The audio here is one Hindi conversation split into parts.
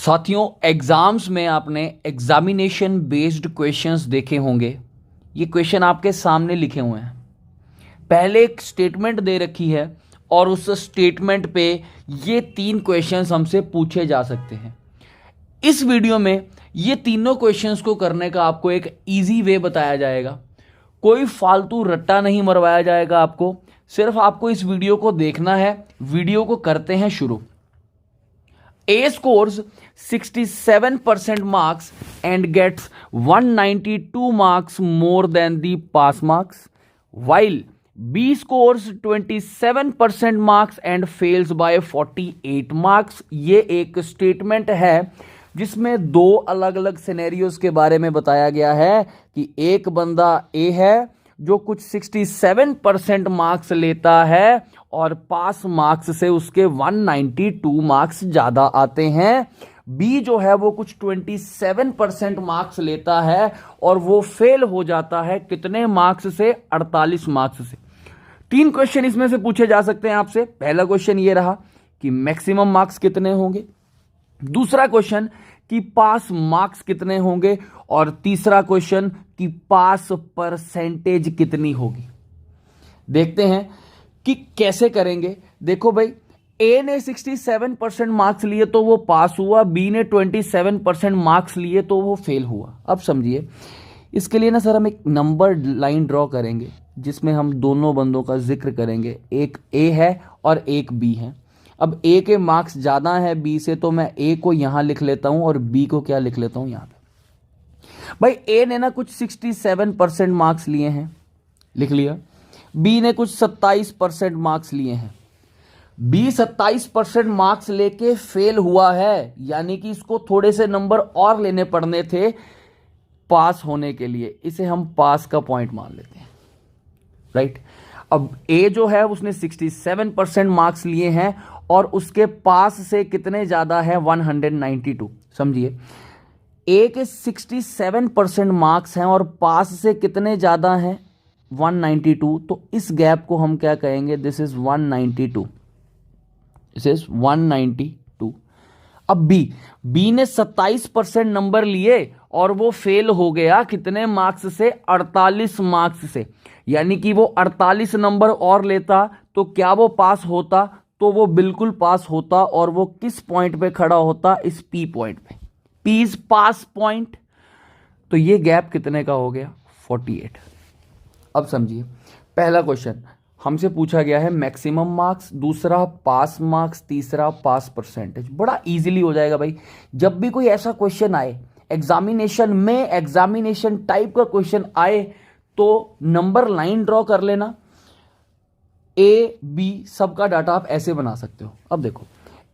साथियों, एग्जाम्स में आपने एग्जामिनेशन बेस्ड क्वेश्चंस देखे होंगे। ये क्वेश्चन आपके सामने लिखे हुए हैं। पहले एक स्टेटमेंट दे रखी है और उस स्टेटमेंट पे ये 3 क्वेश्चंस हमसे पूछे जा सकते हैं। इस वीडियो में ये तीनों क्वेश्चंस को करने का आपको एक इजी वे बताया जाएगा। कोई फालतू रट्टा नहीं मरवाया जाएगा आपको। सिर्फ आपको इस वीडियो को देखना है। वीडियो को करते हैं शुरू। A scores 67% marks and gets 192 marks more than the pass marks, while B scores 27% marks and fails by 48 marks। ये एक स्टेटमेंट है जिसमें दो अलग अलग सिनेरियोज के बारे में बताया गया है कि एक बंदा A है जो कुछ 67% मार्क्स लेता है और पास मार्क्स से उसके 192 मार्क्स ज्यादा आते हैं। बी जो है वो कुछ 27% मार्क्स लेता है और वो फेल हो जाता है कितने मार्क्स से? 48 मार्क्स से। 3 क्वेश्चन इसमें से पूछे जा सकते हैं आपसे। पहला क्वेश्चन ये रहा कि मैक्सिमम मार्क्स कितने होंगे, दूसरा क्वेश्चन कि पास मार्क्स कितने होंगे, और तीसरा क्वेश्चन कि पास परसेंटेज कितनी होगी। देखते हैं कि कैसे करेंगे। देखो भाई, ए ने 67% मार्क्स लिए तो वो पास हुआ, बी ने 27% मार्क्स लिए तो वो फेल हुआ। अब समझिए, इसके लिए ना सर हम एक नंबर लाइन ड्रॉ करेंगे जिसमें हम दोनों बंदों का जिक्र करेंगे। एक ए है और एक बी है। अब ए के मार्क्स ज्यादा है बी से, तो मैं ए को यहां लिख लेता हूं और बी को क्या लिख लेता हूं यहां पे। भाई ए ने ना कुछ 67% मार्क्स लिए हैं, लिख लिया। बी ने कुछ 27% मार्क्स लिए हैं। बी 27% मार्क्स लेके फेल हुआ है, यानी कि इसको थोड़े से नंबर और लेने पड़ने थे पास होने के लिए। इसे हम पास का पॉइंट मान लेते हैं, राइट। अब ए जो है उसने 67% मार्क्स लिए हैं और उसके पास से कितने ज्यादा है? 192। समझिए, ए के 67% मार्क्स हैं और पास से कितने ज्यादा हैं? 192। तो इस गैप को हम क्या कहेंगे? This is 192। This is 192। अब बी ने 27% नंबर लिए और वो फेल हो गया कितने मार्क्स से? 48 मार्क्स से। यानी कि वो 48 नंबर और लेता तो क्या वो पास होता? तो वो बिल्कुल पास होता। और वो किस पॉइंट पे खड़ा होता? इस पी पॉइंट पे। P is pass point. तो ये गैप कितने का हो गया? 48। अब समझिए, पहला क्वेश्चन हमसे पूछा गया है मैक्सिमम मार्क्स, दूसरा पास मार्क्स, तीसरा पास परसेंटेज। बड़ा इजीली हो जाएगा भाई। जब भी कोई ऐसा क्वेश्चन आए एग्जामिनेशन में, एग्जामिनेशन टाइप का क्वेश्चन आए, तो नंबर लाइन ड्रॉ कर लेना। ए बी सबका डाटा आप ऐसे बना सकते हो। अब देखो,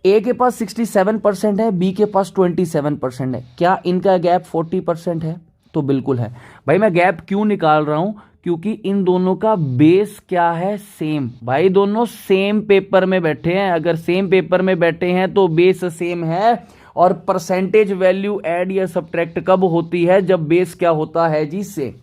ए के पास 67% है, बी के पास 27% है। क्या इनका गैप 40% है? तो बिल्कुल है। भाई मैं गैप क्यों निकाल रहा हूं? क्योंकि इन दोनों का बेस क्या है? सेम। भाई दोनों सेम पेपर में बैठे हैं। अगर सेम पेपर में बैठे हैं तो बेस सेम है। और परसेंटेज वैल्यू ऐड या सब्ट्रैक्ट कब होती है? जब बेस क्या होता है जी? से।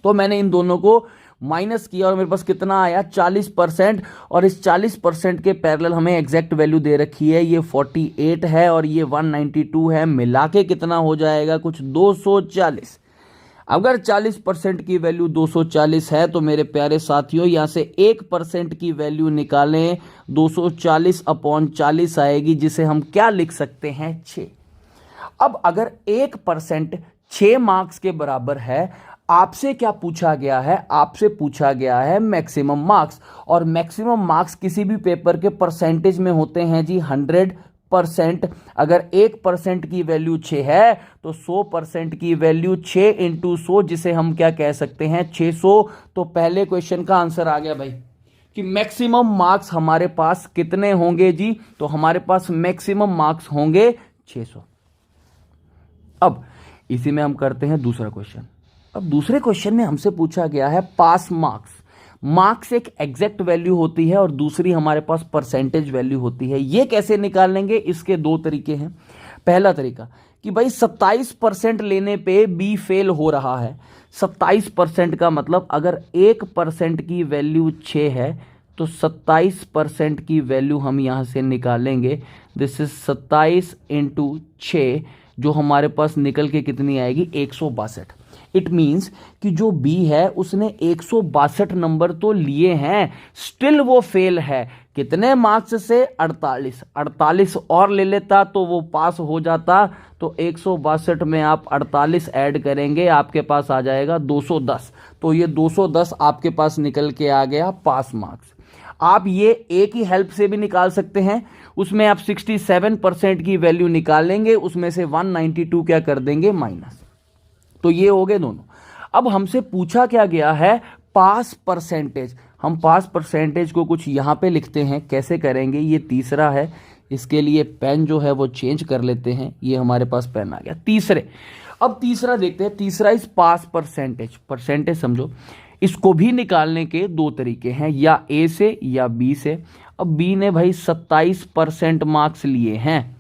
तो मैंने इन दोनों को माइनस किया और मेरे पास कितना आया? 40%। और इस 40% के पैरेलल हमें एग्जैक्ट वैल्यू दे रखी है, ये 48 है और ये 192 है। मिला के कितना हो जाएगा? कुछ 240। अगर 40% की वैल्यू 240 है तो मेरे प्यारे साथियों यहां से 1% की वैल्यू निकालें। 240/40 आएगी, जिसे हम क्या लिख सकते हैं? 6। अब अगर 1% 6 मार्क्स के बराबर है, आपसे क्या पूछा गया है? आपसे पूछा गया है मैक्सिमम मार्क्स। और मैक्सिमम मार्क्स किसी भी पेपर के परसेंटेज में होते हैं जी 100%। अगर 1% की वैल्यू 6 है तो 100% की वैल्यू 6 × 100, जिसे हम क्या कह सकते हैं? 600। तो पहले क्वेश्चन का आंसर आ गया भाई कि मैक्सिमम मार्क्स हमारे पास कितने होंगे जी? तो हमारे पास मैक्सिमम मार्क्स होंगे 600। अब इसी में हम करते हैं दूसरा क्वेश्चन। अब दूसरे क्वेश्चन में हमसे पूछा गया है पास मार्क्स। मार्क्स एक एग्जैक्ट वैल्यू होती है और दूसरी हमारे पास परसेंटेज वैल्यू होती है। ये कैसे निकालेंगे? इसके 2 तरीके हैं। पहला तरीका कि भाई 27% लेने पे बी फेल हो रहा है। 27% का मतलब अगर 1% की वैल्यू 6 है तो 27% की वैल्यू हम यहाँ से निकालेंगे। दिस इज 27 इंटू 6, जो हमारे पास निकल के कितनी आएगी 162। इट मीन्स कि जो बी है उसने 162 नंबर तो लिए हैं, स्टिल वो फेल है। कितने मार्क्स से? 48 और ले लेता तो वो पास हो जाता। तो 162 में आप 48 ऐड करेंगे, आपके पास आ जाएगा 210। तो ये 210 आपके पास निकल के आ गया पास मार्क्स। आप ये एक ही हेल्प से भी निकाल सकते हैं। उसमें आप 67% की वैल्यू निकालेंगे, उसमें से 192 क्या कर देंगे माइनस। तो ये हो गए दोनों। अब हमसे पूछा क्या गया है? पास परसेंटेज। हम पास परसेंटेज को कुछ यहां पे लिखते हैं। कैसे करेंगे? ये तीसरा है, इसके लिए पेन जो है वो चेंज कर लेते हैं। ये हमारे पास पेन आ गया तीसरे। अब तीसरा देखते हैं। तीसरा इस पास परसेंटेज। परसेंटेज समझो, इसको भी निकालने के दो तरीके हैं, या ए से या बी से। अब बी ने भाई 27% मार्क्स लिए हैं,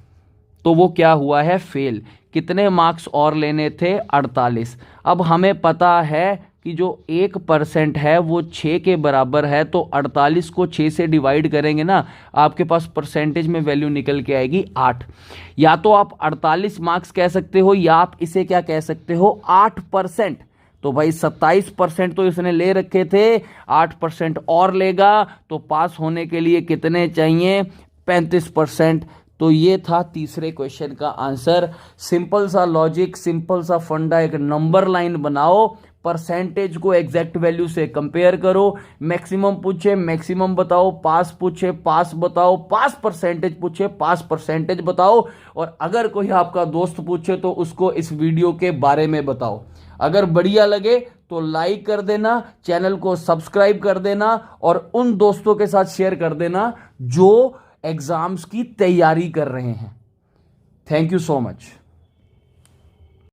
तो वो क्या हुआ है? फेल। कितने मार्क्स और लेने थे? 48। अब हमें पता है कि जो 1% है वो 6 के बराबर है, तो 48 को 6 से डिवाइड करेंगे ना, आपके पास परसेंटेज में वैल्यू निकल के आएगी 8। या तो आप 48 मार्क्स कह सकते हो, या आप इसे क्या कह सकते हो? 8%। तो भाई 27% तो इसने ले रखे थे, 8% और लेगा तो पास होने के लिए कितने चाहिए? 35%। तो ये था तीसरे क्वेश्चन का आंसर। सिंपल सा लॉजिक, सिंपल सा फंडा, एक नंबर लाइन बनाओ, परसेंटेज को एग्जैक्ट वैल्यू से कंपेयर करो। मैक्सिमम पूछे मैक्सिमम बताओ, पास पूछे पास बताओ, पास परसेंटेज पूछे पास परसेंटेज बताओ। और अगर कोई आपका दोस्त पूछे तो उसको इस वीडियो के बारे में बताओ। अगर बढ़िया लगे तो लाइक कर देना, चैनल को सब्सक्राइब कर देना, और उन दोस्तों के साथ शेयर कर देना जो एग्जाम्स की तैयारी कर रहे हैं। Thank you so much.